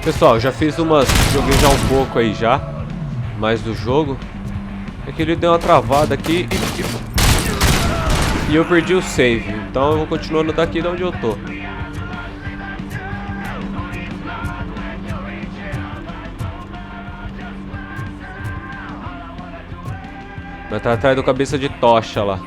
Pessoal, já fiz umas... Joguei já um pouco aí já. Mais do jogo. É que ele deu uma travada aqui e eu perdi o save. Então eu vou continuando daqui de onde eu tô. Vai estar atrás do cabeça de tocha lá.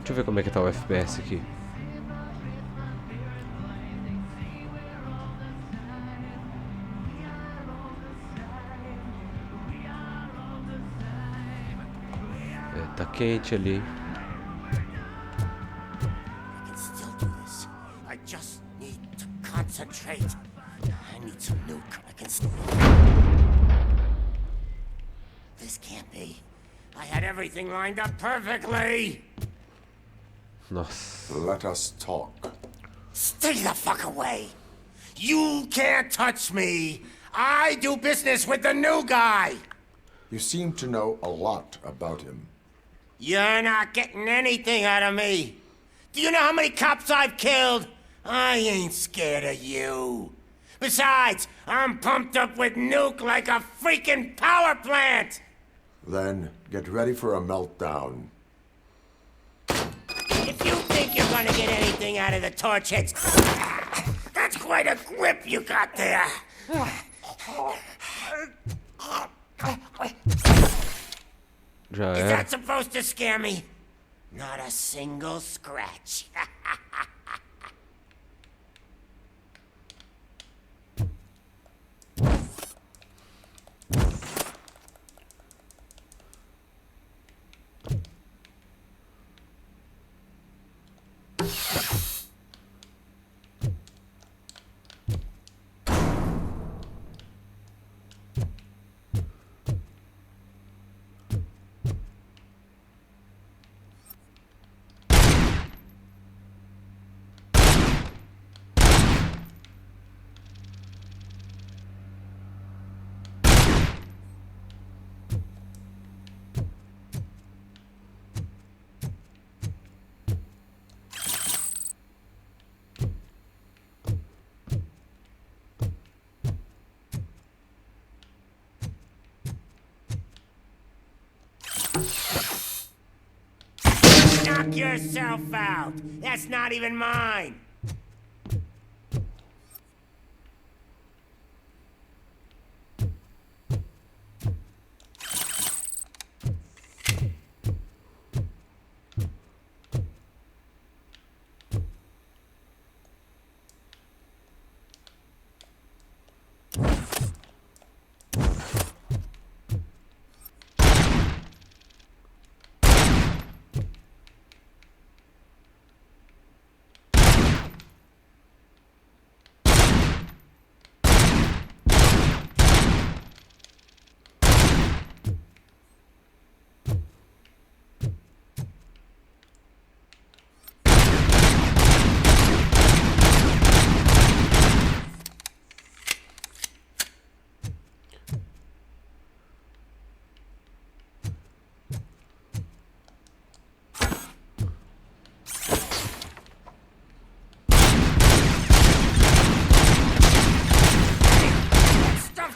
Deixa eu ver como é que tá o FPS aqui. É, tá quente ali. This can't be. I had everything lined up perfectly. Nossa. Let us talk. Stay the fuck away. You can't touch me. I do business with the new guy. You seem to know a lot about him. You're not getting anything out of me. Do you know how many cops I've killed? I ain't scared of you. Besides, I'm pumped up with nuke like a freaking power plant. Then get ready for a meltdown. If you think you're gonna get anything out of the torch heads, that's quite a grip you got there. Já Is era. that supposed to scare me? Not a single scratch. Knock yourself out. That's not even mine.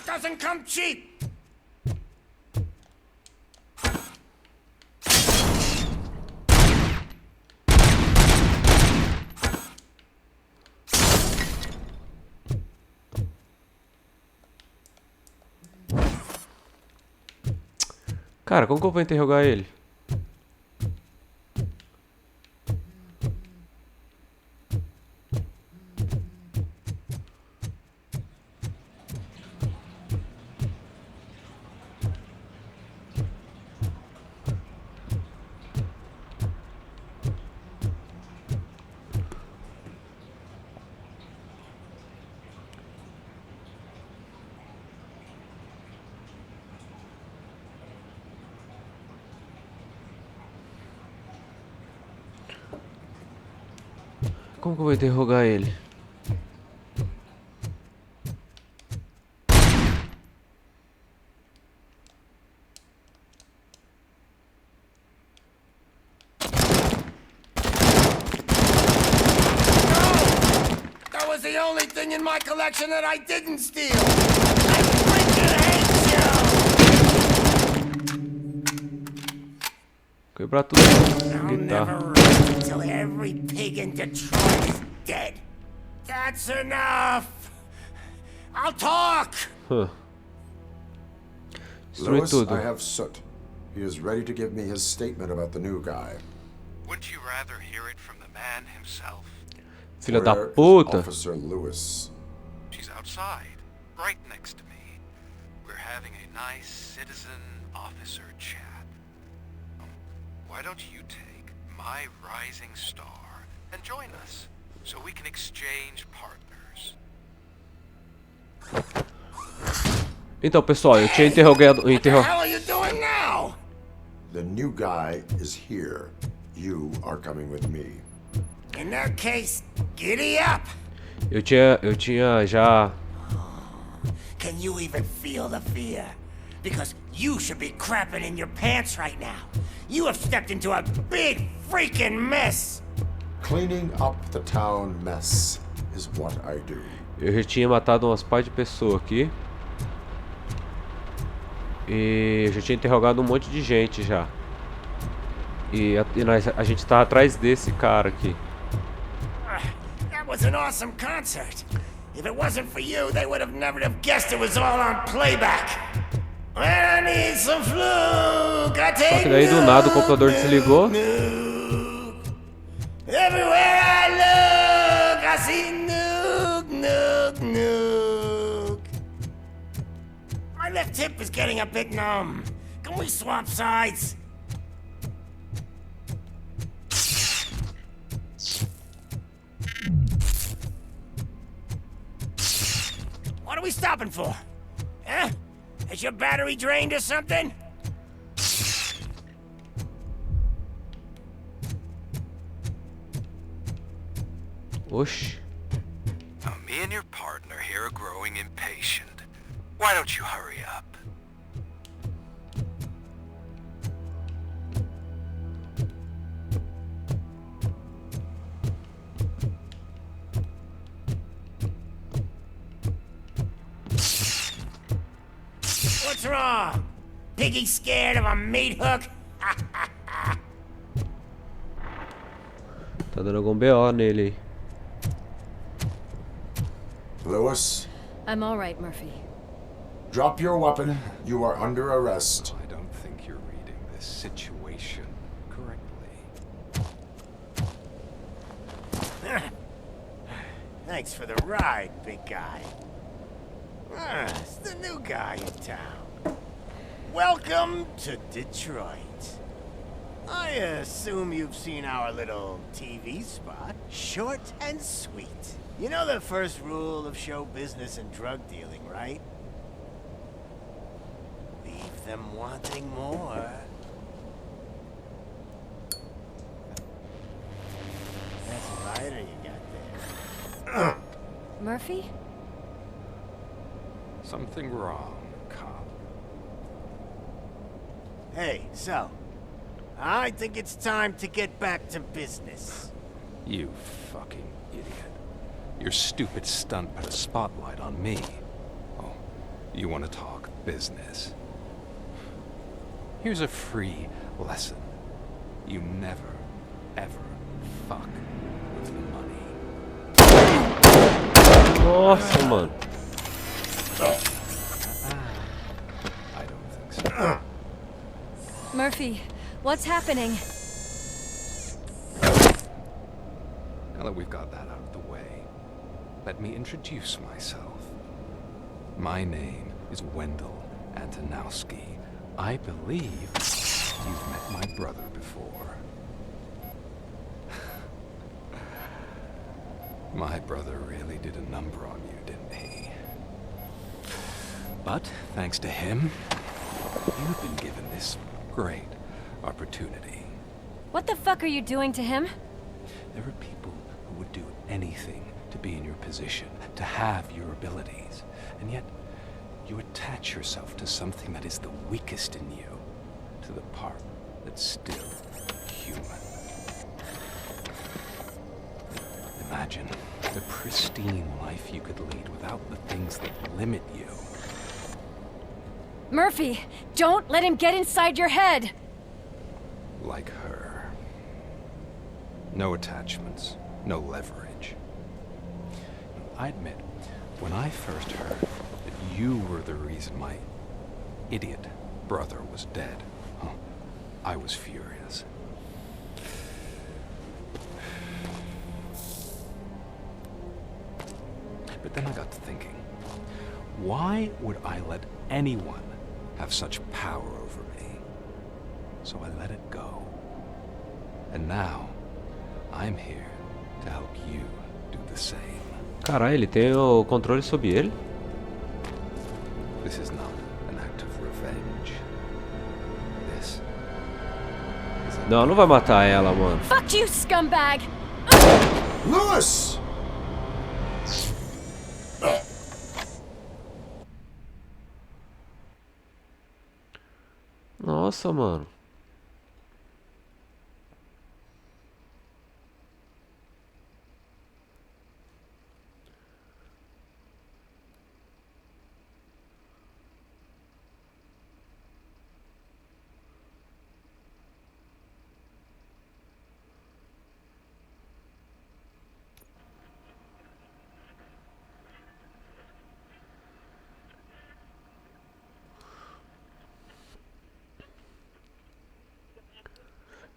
Doesn't come cheap. Cara, como que eu vou interrogar ele? Como que eu vou interrogar ele? That was the only thing in my collection that I didn't steal. I freaking hate you! Quebrar tudo. I'll never Guitarra. rest until every pig in Detroit is dead. That's enough. I'll talk. Destruir Lewis, tudo. I have Soot. He is ready to give me his statement about the new guy. Wouldn't you rather hear it from the man himself? Filha da Where is puta. Officer Lewis. She's outside, right next to me. We're having a nice citizen-officer chat. Why don't you take my rising star and join us, so we can exchange partners? Então, pessoal, eu tinha interrogado. What the hell are you doing now? The new guy is here. You are coming with me. In that case, giddy up. Eu tinha já. Can you even feel the fear? Because you should be crapping in your pants right now. You have stepped into a big freaking mess. Cleaning up the town mess is what I do. Eu já tinha matado umas par de pessoas aqui. E eu já tinha interrogado um monte de gente já. E a gente tá atrás desse cara aqui. That was an awesome concert. If it wasn't for you, they would have never have guessed it was all on playback. When I need some fluke, I take Só que daí do nada o computador nuke, desligou. nuke. Everywhere I look, I see nuke, nuke, nuke. My left hip is getting a bit numb. Can we swap sides? What are we stopping for? Huh? Is your battery drained or something? Oxi. Now, me and your partner here are growing impatient. Why don't you hurry up? What's wrong? Piggy scared of a meat hook? Tá dando algum BO nele aí. Lewis, I'm all right, Murphy. drop your weapon. You are under arrest. I don't think you're reading this situation correctly. Thanks for the ride, big guy. It's the new guy in town. Welcome to Detroit. I assume you've seen our little TV spot. Short and sweet. You know the first rule of show business and drug dealing, right? Leave them wanting more. That's a lighter you got there. Murphy? Something wrong, cop. Hey, so, I think it's time to get back to business. You fucking idiot. Your stupid stunt put a spotlight on me. Oh, you want to talk business? Here's a free lesson. You never, ever fuck with the money. Nossa, mano. I don't think so. Murphy, what's happening? Now that we've got that out of the way, let me introduce myself. My name is Wendell Antonowski. I believe you've met my brother before. My brother really did a number on you, didn't he? But thanks to him, you've been given this great opportunity. What the fuck are you doing to him? There are people who would do anything to be in your position, to have your abilities. And yet, you attach yourself to something that is the weakest in you, to the part that's still human. Imagine the pristine life you could lead without the things that limit you. Murphy, don't let him get inside your head! Like her. No attachments, no leverage. I admit, when I first heard that you were the reason my idiot brother was dead, I was furious. But then I got to thinking, why would I let anyone have such power over me? So I let it go. And now, I'm here to help you do the same. Caralho, ele tem o controle sobre ele? This is not an act of revenge. This is a... Não, não vai matar ela, mano. Fuck you, scumbag! Lewis! Nossa, mano.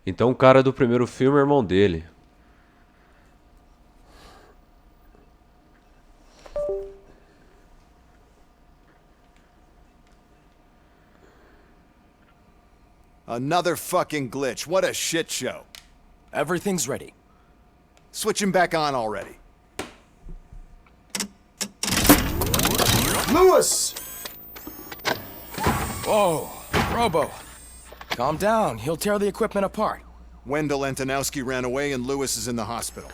Então o cara do primeiro filme é irmão dele. Another fucking glitch. What a shit show. Everything's ready. Switch him back on already. Lewis! Whoa, Robo. Calm down. He'll tear the equipment apart. Wendell Antonowski ran away and Lewis is in the hospital.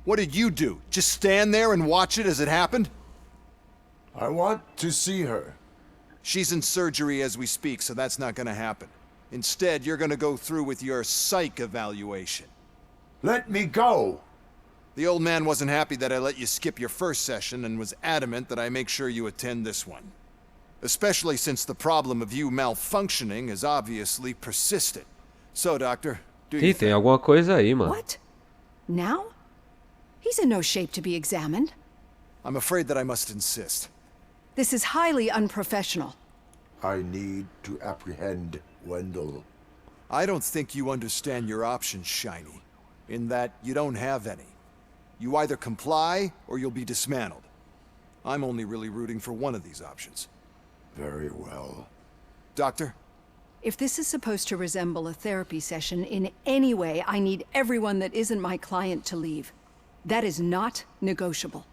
What did you do? Just stand there and watch it as it happened? I want to see her. She's in surgery as we speak, so that's not gonna happen. Instead, you're gonna go through with your psych evaluation. Let me go! The old man wasn't happy that I let you skip your first session and was adamant that I make sure you attend this one. Especially since the problem of you malfunctioning is obviously persistent. So, Doctor, do you Ih, tem alguma coisa aí, mano. What? Now? He's in no shape to be examined. I'm afraid that I must insist. This is highly unprofessional. I need to apprehend Wendell. I don't think you understand your options, Shiny. In that you don't have any. You either comply or you'll be dismantled. I'm only really rooting for one of these options. Very well. Doctor? If this is supposed to resemble a therapy session in any way, I need everyone that isn't my client to leave. That is not negotiable.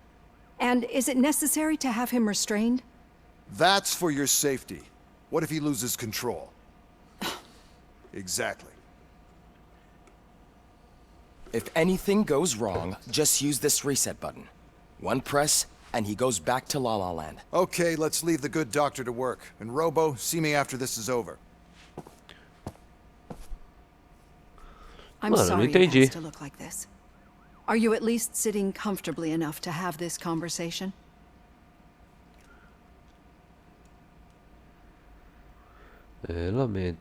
And is it necessary to have him restrained? That's for your safety. What if he loses control? Exactly. If anything goes wrong, just use this reset button. One press, and he goes back to La La Land. Okay, let's leave the good doctor to work. And Robo, see me after this is over. I'm Mano, sorry não it entendi. has to look like this. Are you at least sitting comfortably enough to have this conversation? Lamento.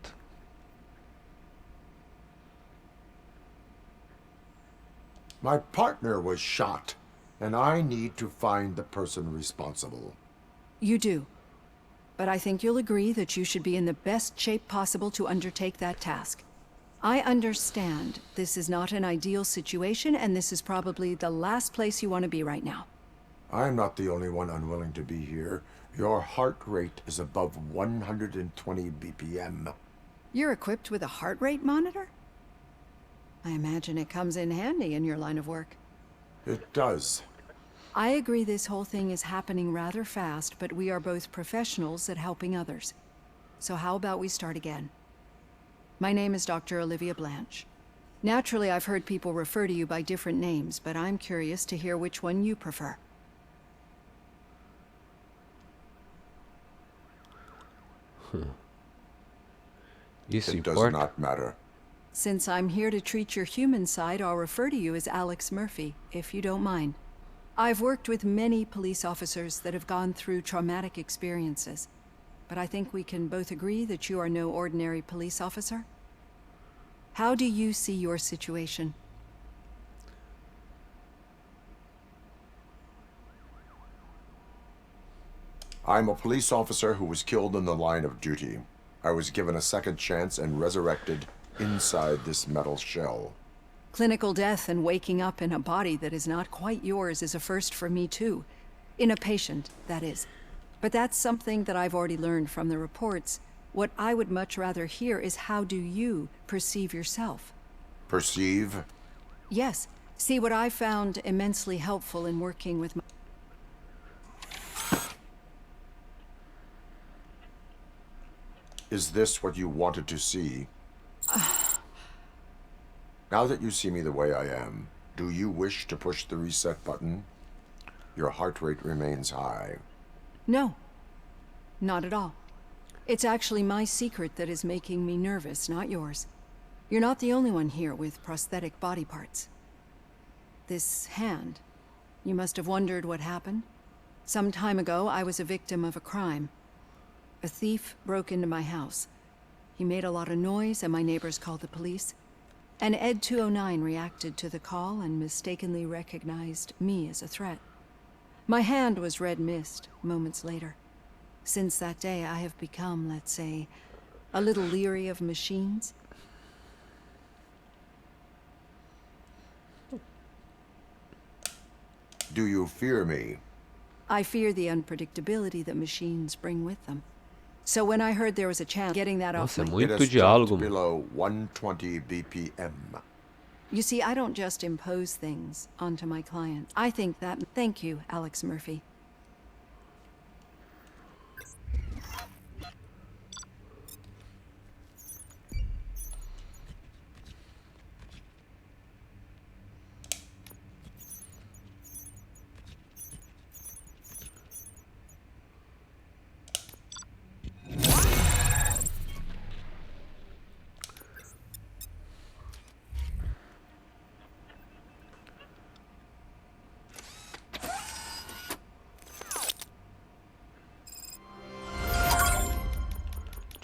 My partner was shot, and I need to find the person responsible. You do. But I think you'll agree that you should be in the best shape possible to undertake that task. I understand this is not an ideal situation, and this is probably the last place you want to be right now. I'm not the only one unwilling to be here. Your heart rate is above 120 BPM. You're equipped with a heart rate monitor? I imagine it comes in handy in your line of work. It does. I agree this whole thing is happening rather fast, but we are both professionals at helping others. So how about we start again? My name is Dr. Olivia Blanche. Naturally, I've heard people refer to you by different names, but I'm curious to hear which one you prefer. It does not matter. Since I'm here to treat your human side, I'll refer to you as Alexmurphy, if you don't mind. I've worked with many police officers that have gone through traumatic experiences, but I think we can both agree that you are no ordinary police officer. How do you see your situation? I'm a police officer who was killed in the line of duty. I was given a second chance and resurrected inside this metal shell. Clinical death and waking up in a body that is not quite yours is a first for me too. In a patient, that is. But that's something that I've already learned from the reports. What I would much rather hear is how do you perceive yourself? Perceive? Yes. See, what I found immensely helpful in working with my... Is this what you wanted to see? Now that you see me the way I am, do you wish to push the reset button? Your heart rate remains high. No. Not at all. It's actually my secret that is making me nervous, not yours. You're not the only one here with prosthetic body parts. This hand, you must have wondered what happened. Some time ago, I was a victim of a crime. A thief broke into my house. He made a lot of noise and my neighbors called the police. And Ed 209 reacted to the call and mistakenly recognized me as a threat. My hand was red mist moments later. Since that day, I have become, let's say, a little leery of machines. Do you fear me? I fear the unpredictability that machines bring with them. So when I heard there was a chance getting that off Nossa, é my... It muito has diálogo. dropped below 120 BPM. You see, I don't just impose things onto my clients. I think that... Thank you, Alexmurphy.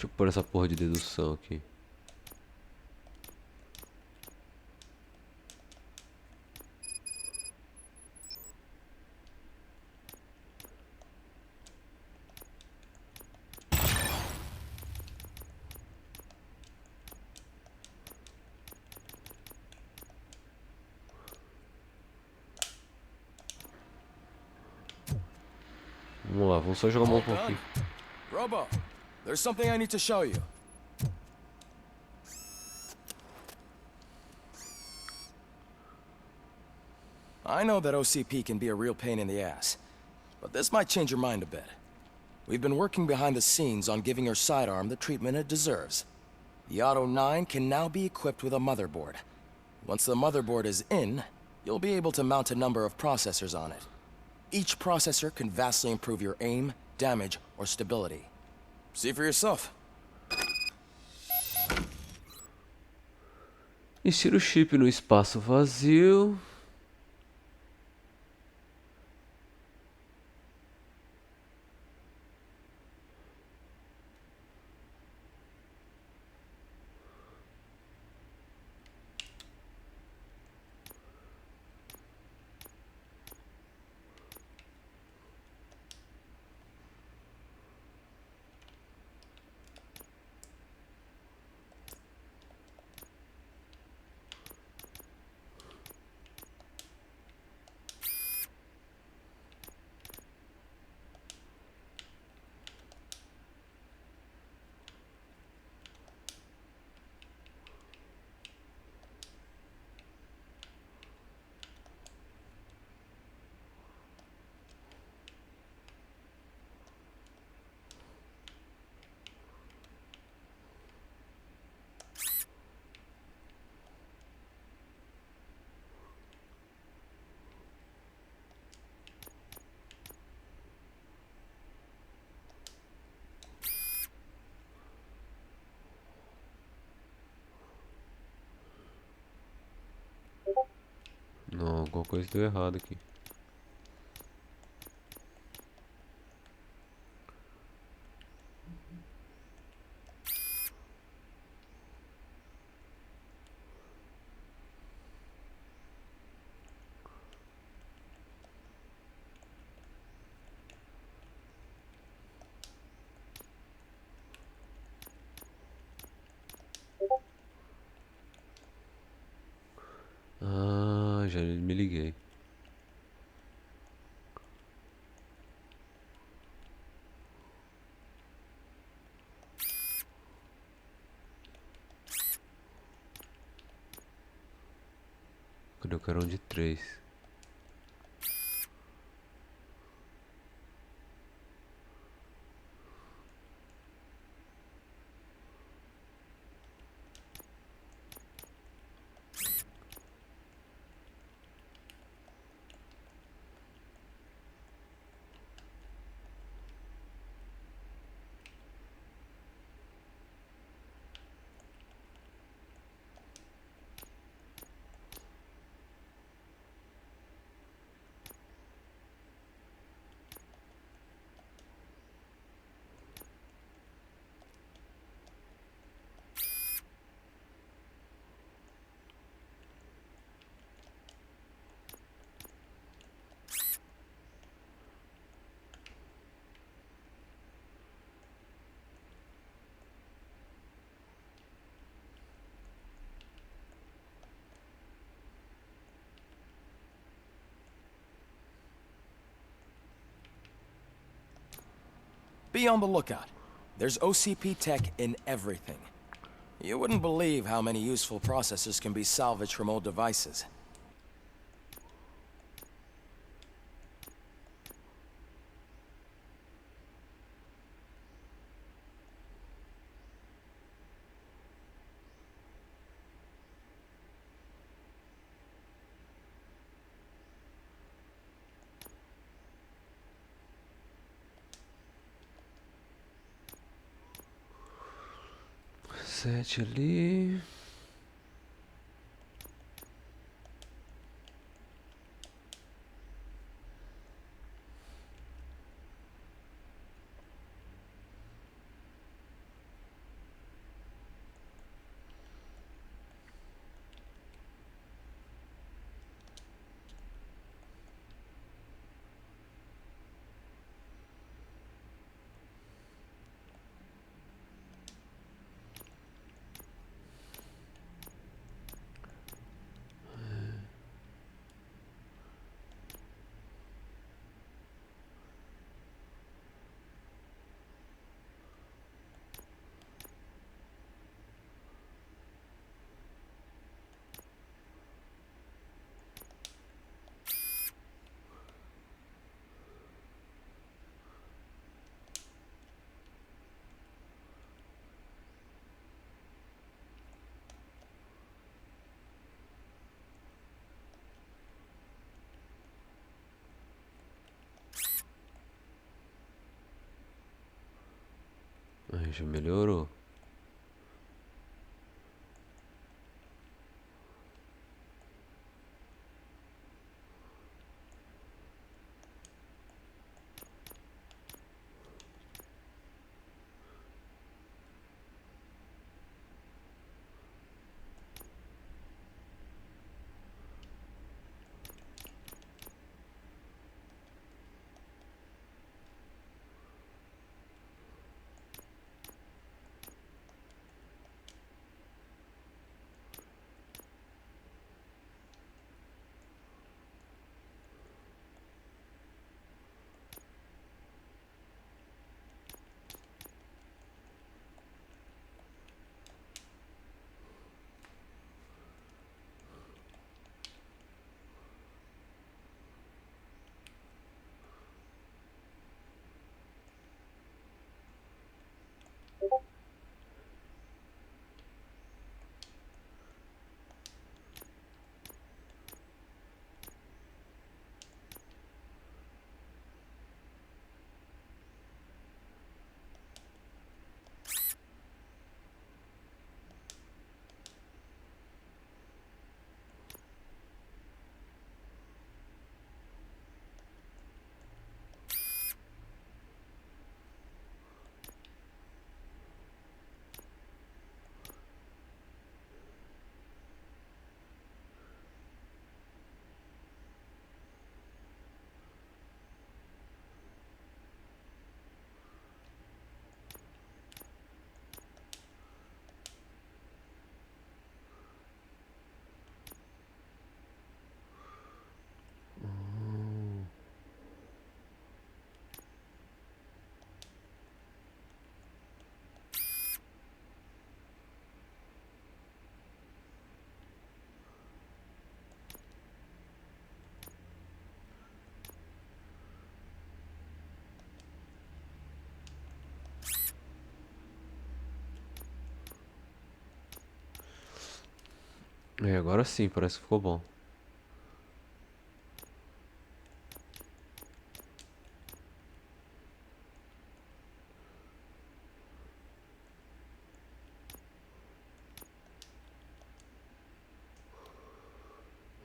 Deixa eu pôr essa porra de dedução aqui. Vamos lá, vamos só jogar um pouquinho. Robo, there's something I need to show you. I know that OCP can be a real pain in the ass, but this might change your mind a bit. We've been working behind the scenes on giving your sidearm the treatment it deserves. The Auto 9 can now be equipped with a motherboard. Once the motherboard is in, you'll be able to mount a number of processors on it. Each processor can vastly improve your aim, damage, or stability. See for yourself. Insira o chip no espaço vazio. Não, alguma coisa deu errado aqui. Ah, já me liguei. Cadê o carão de 3? Be on the lookout. There's OCP tech in everything. You wouldn't believe how many useful processors can be salvaged from old devices. Sete ali. Aí já melhorou. É, agora sim, parece que ficou bom.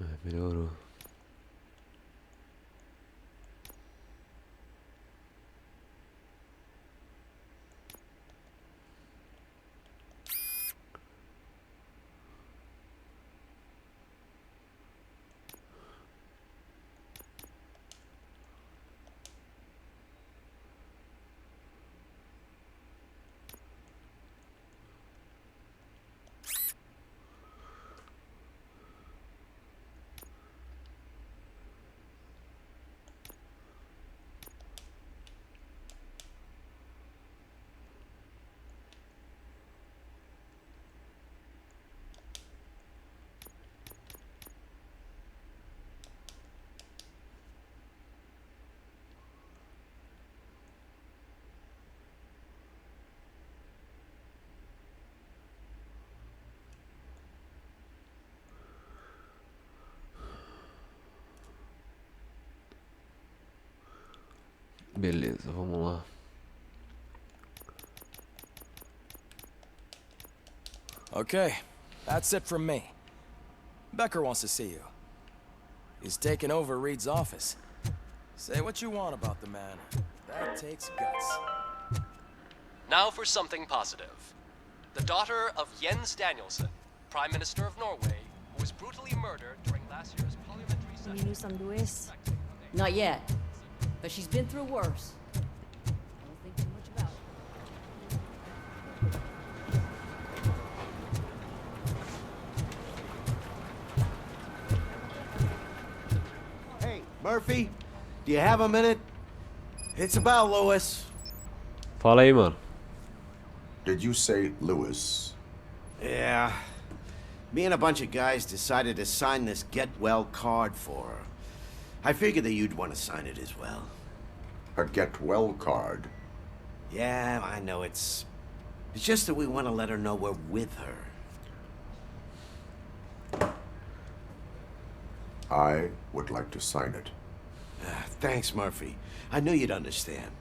É, melhorou. Beleza, vamos lá. Okay, that's it from me. Becker wants to see you. He's taken over Reed's office. Say what you want about the man. That takes guts. Now for something positive. The daughter of Jens Danielson, Prime Minister of Norway, who was brutally murdered during last year's parliamentary session. You knew some Lewis? Not yet, but she's been through worse. Don't think too much about it. Hey, Murphy, do you have a minute? It's about Lewis. Fala aí, mano. Did you say Lewis? Yeah. Me and a bunch of guys decided to sign this get well card for her. I figured that you'd want to sign it as well. A get well card? Yeah, I know it's just that we want to let her know we're with her. I would like to sign it. Thanks, Murphy. I knew you'd understand.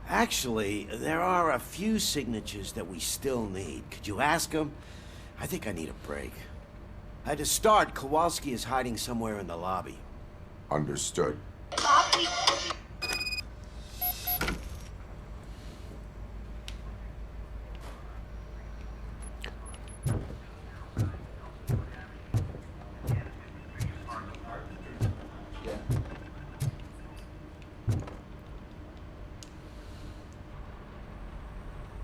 Actually, there are a few signatures that we still need. Could you ask them? I think I need a break. To start, Kowalski is hiding somewhere in the lobby. Understood.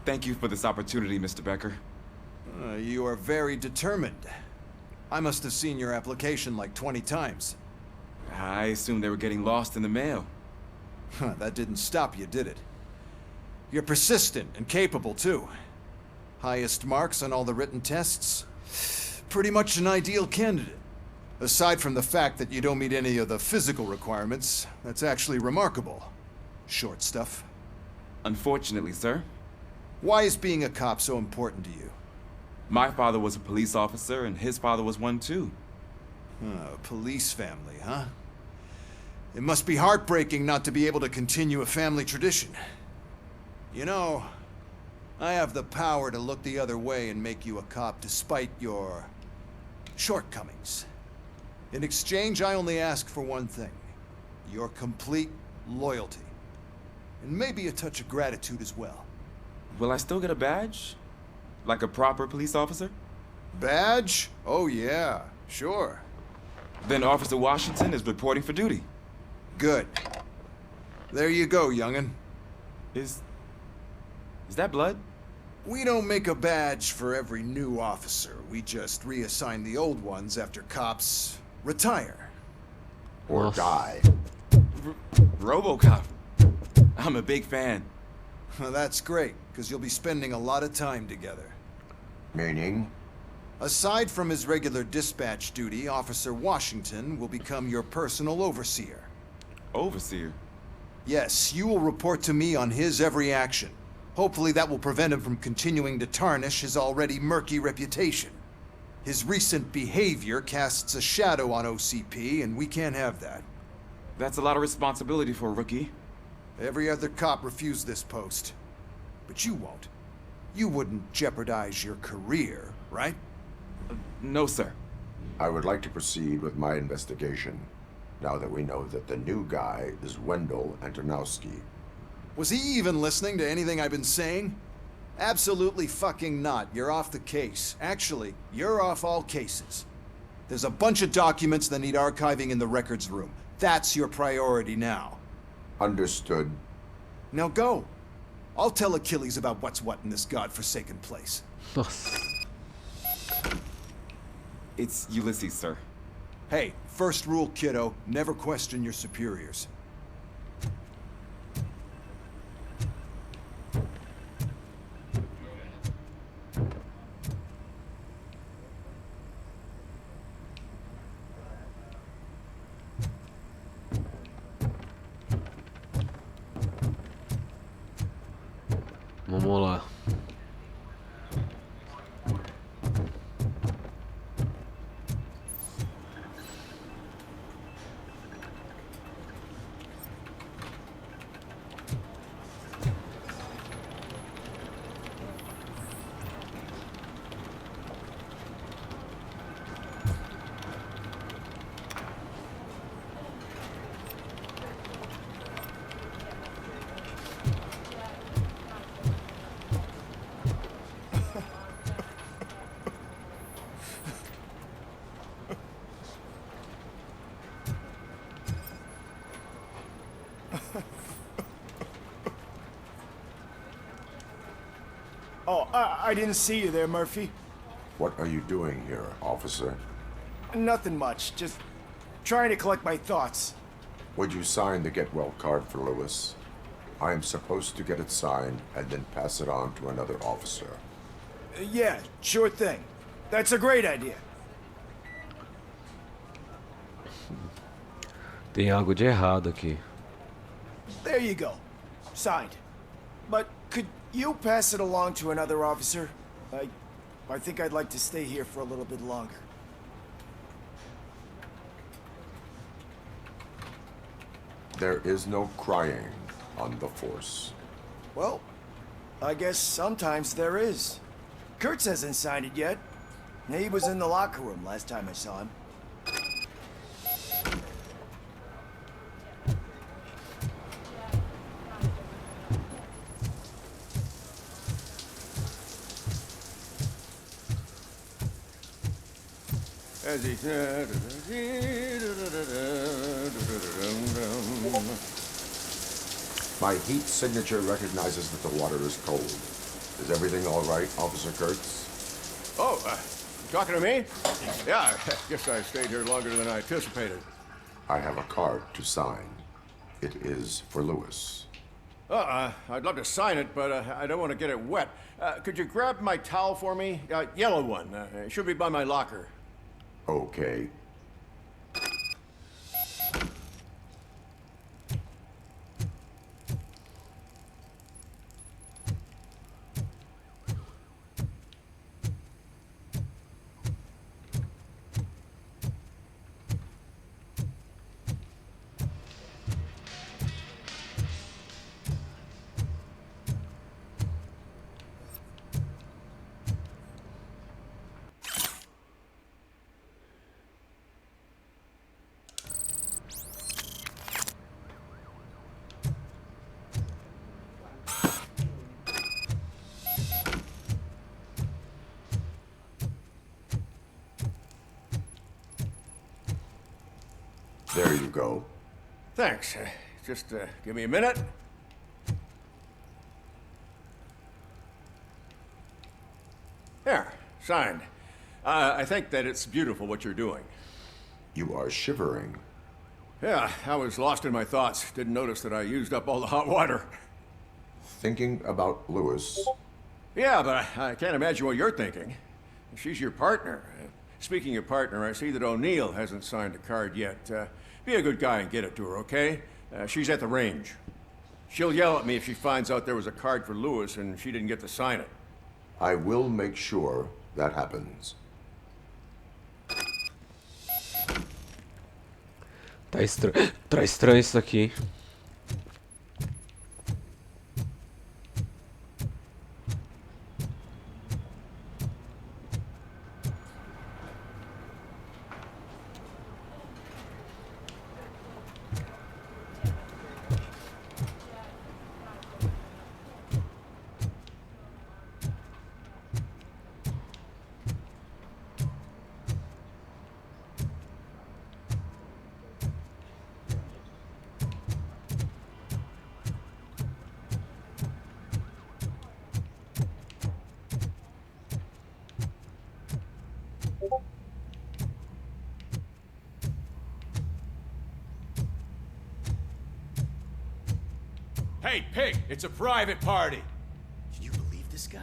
Thank you for this opportunity, Mr. Becker. You are very determined. I must have seen your application like 20 times. I assumed they were getting lost in the mail. That didn't stop you, did it? You're persistent and capable, too. Highest marks on all the written tests. Pretty much an ideal candidate. Aside from the fact that you don't meet any of the physical requirements, that's actually remarkable. Short stuff. Unfortunately, sir. Why is being a cop so important to you? My father was a police officer, and his father was one, too. A police family, huh? It must be heartbreaking not to be able to continue a family tradition. You know, I have the power to look the other way and make you a cop despite your shortcomings. In exchange, I only ask for one thing. Your complete loyalty. And maybe a touch of gratitude as well. Will I still get a badge? Like a proper police officer? Badge? Oh yeah, sure. Then Officer Washington is reporting for duty. Good. There you go, young'un. Is that blood? We don't make a badge for every new officer. We just reassign the old ones after cops retire. Or die. RoboCop. I'm a big fan. That's great, because you'll be spending a lot of time together. Meaning? Aside from his regular dispatch duty, Officer Washington will become your personal overseer. Overseer? Yes, you will report to me on his every action. Hopefully that will prevent him from continuing to tarnish his already murky reputation. His recent behavior casts a shadow on OCP, and we can't have that. That's a lot of responsibility for a rookie. Every other cop refused this post. But you won't. You wouldn't jeopardize your career, right? No, sir. I would like to proceed with my investigation, now that we know that the new guy is Wendell Antonowski. Was he even listening to anything I've been saying? Absolutely fucking not. You're off the case. Actually, you're off all cases. There's a bunch of documents that need archiving in the records room. That's your priority now. Understood. Now go. I'll tell Achilles about what's what in this godforsaken place. It's Ulysses, sir. Hey, first rule, kiddo, never question your superiors. Vamos lá. Oh, I didn't see you there, Murphy. What are you doing here, officer? Nothing much, just trying to collect my thoughts. Would you sign the get well card for Lewis? I am supposed to get it signed and then pass it on to another officer. Yeah, sure thing. That's a great idea. Tem algo de errado aqui. There you go. Signed. But could you pass it along to another officer? I think I'd like to stay here for a little bit longer. There is no crying on the force. Well, I guess sometimes there is. Kurtz hasn't signed it yet. He was in the locker room last time I saw him. My heat signature recognizes that the water is cold. Is everything all right, Officer Kurtz? Oh, talking to me? Yeah, I guess I stayed here longer than I anticipated. I have a card to sign. It is for Lewis. I'd love to sign it, but I don't want to get it wet. Could you grab my towel for me? Yellow one. It should be by my locker. Okay. There you go. Thanks. Just give me a minute. There, signed. I think that it's beautiful what you're doing. You are shivering. Yeah, I was lost in my thoughts. Didn't notice that I used up all the hot water. Thinking about Lewis? Yeah, but I can't imagine what you're thinking. She's your partner. Speaking of partner, I see that O'Neill hasn't signed a card yet. Be a good guy and get it to her, okay? She's at the range. She'll yell at me if she finds out there was a card for Lewis and she didn't get to sign it. I will make sure that happens. Tá estranho isso aqui, hein? Hey, pig! It's a private party! Can you believe this guy?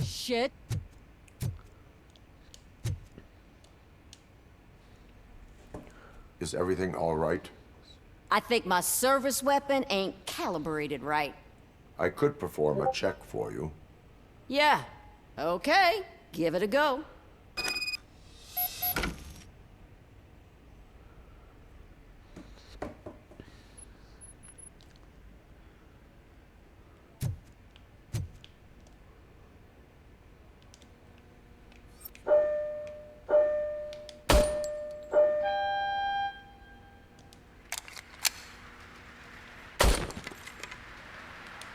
Shit. Is everything all right? I think my service weapon ain't calibrated right. I could perform a check for you. Yeah. Okay. Give it a go.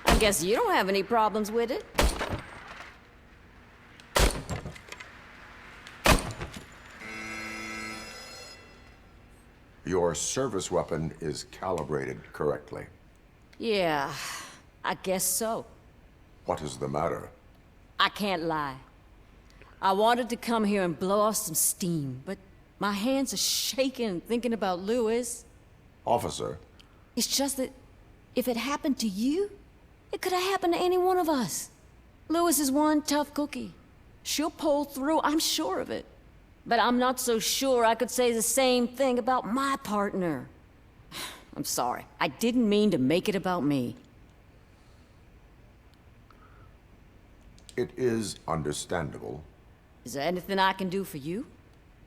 I guess you don't have any problems with it. Your service weapon is calibrated correctly. Yeah, I guess so. What is the matter? I can't lie. I wanted to come here and blow off some steam, but my hands are shaking thinking about Lewis. Officer. It's just that if it happened to you, it could have happened to any one of us. Lewis is one tough cookie. She'll pull through, I'm sure of it. But I'm not so sure I could say the same thing about my partner. I'm sorry. I didn't mean to make it about me. It is understandable. Is there anything I can do for you?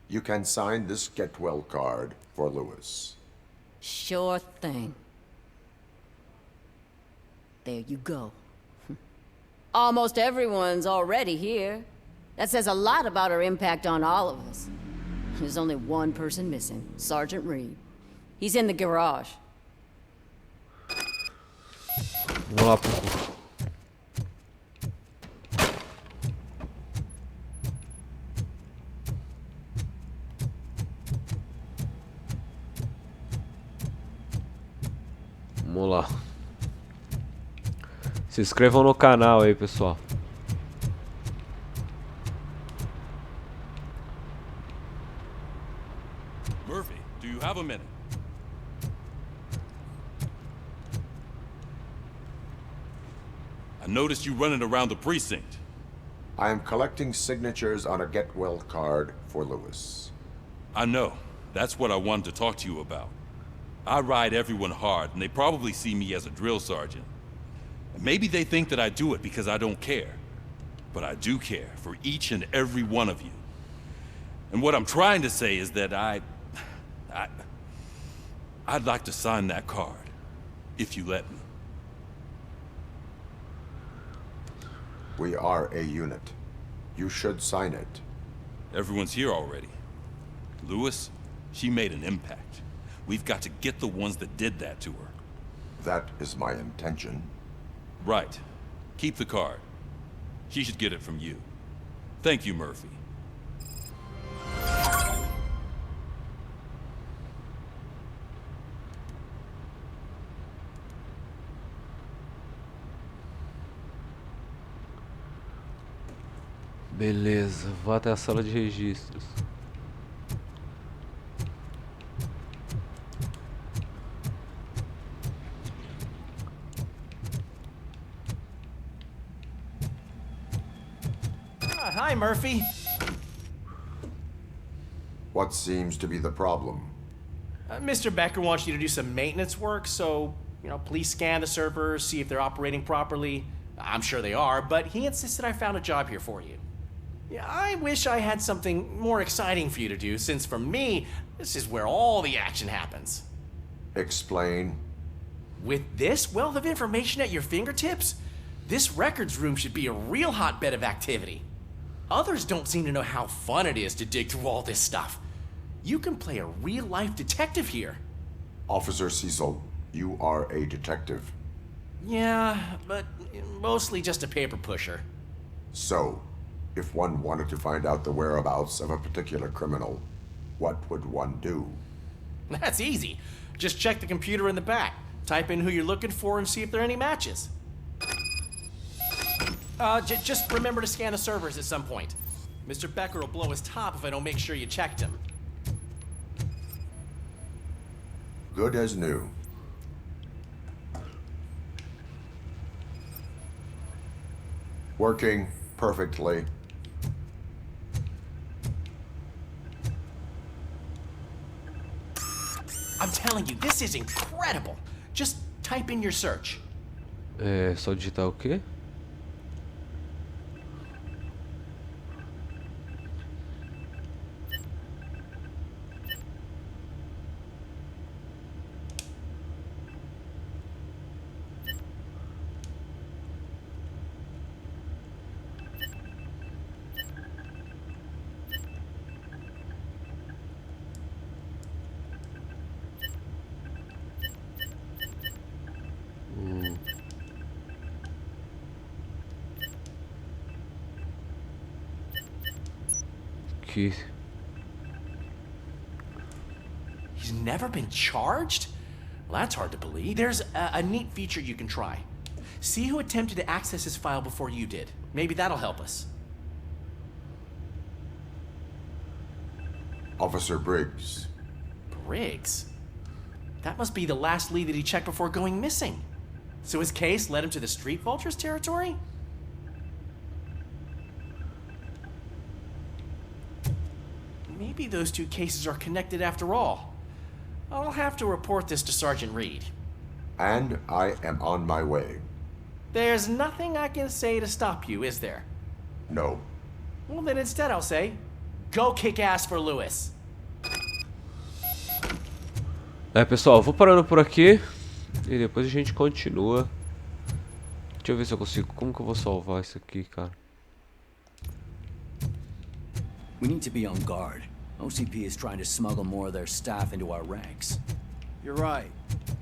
You can sign this get well card for Lewis. Sure thing. There you go. Almost everyone's already here. That says a lot about her impact on all of us. There's only one person missing, Sergeant Reed. He's in the garage. Vamos lá. Vamos lá. Se inscrevam no canal aí, pessoal. Murphy, do you have a minute? I noticed you running around the precinct. I am collecting signatures on a get well card for Lewis. I know. That's what I wanted to talk to you about. I ride everyone hard, and they probably see me as a drill sergeant. And maybe they think that I do it because I don't care. But I do care for each and every one of you. And what I'm trying to say is that I'd like to sign that card, if you let me. We are a unit. You should sign it. Everyone's here already. Lewis, she made an impact. We've got to get the ones that did that to her. That is my intention. Right. Keep the card. She should get it from you. Thank you, Murphy. Beleza, vou até a sala de registros. Hi, Murphy. What seems to be the problem? Mr. Becker wants you to do some maintenance work, so You know, police scan the servers, see if they're operating properly. I'm sure they are, but he insisted I found a job here for you. Yeah, I wish I had something more exciting for you to do, since for me, this is where all the action happens. Explain. With this wealth of information at your fingertips, this records room should be a real hotbed of activity. Others don't seem to know how fun it is to dig through all this stuff. You can play a real-life detective here. Officer Cecil, you are a detective. Yeah, but mostly just a paper pusher. So, if one wanted to find out the whereabouts of a particular criminal, what would one do? That's easy. Just check the computer in the back. Type in who you're looking for and see if there are any matches. Just remember to scan the servers at some point. Mr. Becker will blow his top if I don't make sure you checked him. Good as new. Working perfectly. I'm telling you, this is incredible. Just type in your search. É só digitar o quê? Aqui. He's never been charged? Well, that's hard to believe. There's a neat feature you can try. See who attempted to access his file before you did. Maybe that'll help us. Officer Briggs. Briggs? That must be the last lead that he checked before going missing. So his case led him to the Street Vultures territory? Maybe those two cases are connected after all. I'll have to report this to Sergeant Reed. And I am on my way. There's nothing I can say to stop you, is there? No. Well, then instead I'll say, go kick ass for Lewis. É, pessoal, eu vou parando por aqui e depois a gente continua. Deixa eu ver se eu consigo. Como que eu vou salvar isso aqui, cara? We need to be on guard. OCP is trying to smuggle more of their staff into our ranks. You're right.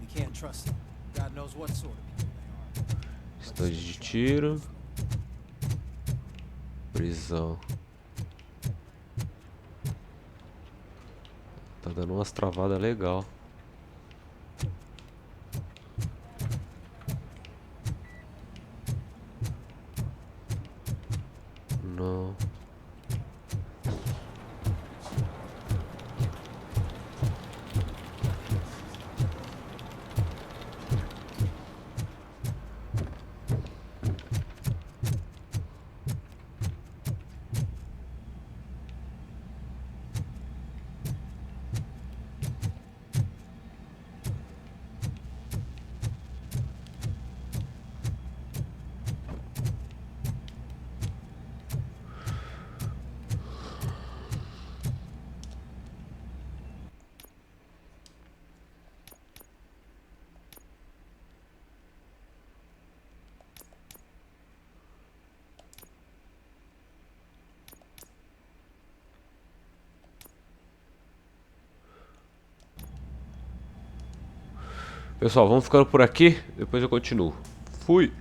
We can't trust them. God knows what sort of people they are. Estande de tiro. Prisão. Tá dando umas travadas legal. Não. Pessoal, vamos ficando por aqui. Depois eu continuo. Fui!